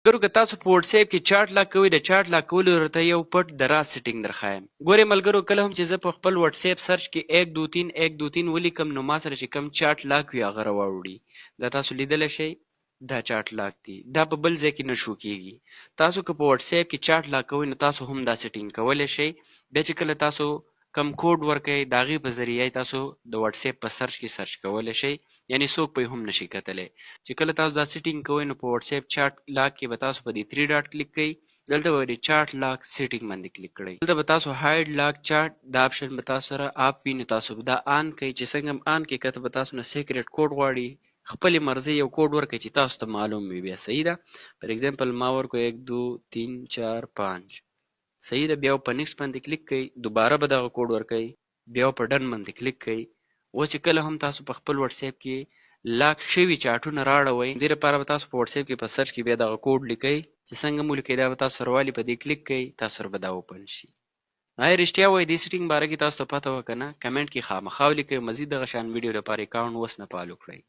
ګورو که تاسو په وټساپ کې چاټ لاک کوئ د چاټ لاک کولو درته یو پټ د راز سیټینګ درښایم. ګورئ ملګرو کله هم چې زه په خپل وټساپ سرچ کې 123 ولیکم نو ما سره چې کوم چاټ لاک وي هغه راواوړي. دا تاسو لیدلی شئ دا چاټ لاک دی. دا په بل ځای کې نه شو کېږي. تاسو که په وټساپ کې چاټ لاک کوئ نو تاسو هم دا سیټینګ کولی شئ. بیا چې کله تاسو کم کوډ ورکوئ د هغې په ذریعه تاسو د وټساپ په سرچ کې سرچ کولی شئ، یعنې څوک به یې هم نشي کتلی. چې کله تاسو دا سیټینګ کوئ نو په وټساپ چاټ لاک کې به تاسو په دې 3 ډاټ کلیک کوئ، دلته به د چاټ لاک سیټینګ باندې کلیک کړئ. دلته به تاسو هاید لاک چاټ دا آپشن به تاسو سره آپ وي نو تاسو به دا آن کوئ. چې څنګه هم آن کړئ کته به تاسو نه سیکرټ کوډ غواړي، خپلې مرضۍ یو کوډ ورکړئ چې تاسو ته معلوم وي. بیا صحیح ده. فار ایگزامپل ما ورکړو 1 2 3 4 5 صحیح ده. بیا په نیکسټ باندې کلیک کوئ، دوباره به دغه کوډ ورکوئ، بیا په ډن باندې کلیک کوئ. اوس چې کله هم تاسو په خپل وټساپ کې لاک شوي چاټونه راړوئ، دې لپاره به تاسو په وټساپ کې په سرچ کې بیا دغه کوډ لیکئ چې څنګه مو لیکئ دا به تاسو سره والي، په دې کلیک کوئ تاسو سره به دا اوپن شي. آیا رښتیا وایي دې سیټینګ باره کې تاسو ته پته وه که نه؟ کمنټ کې خامخا ولیکئ. مزید دغه شان ویډیو لپاره اکاونټ اوس نه فالو کړئ.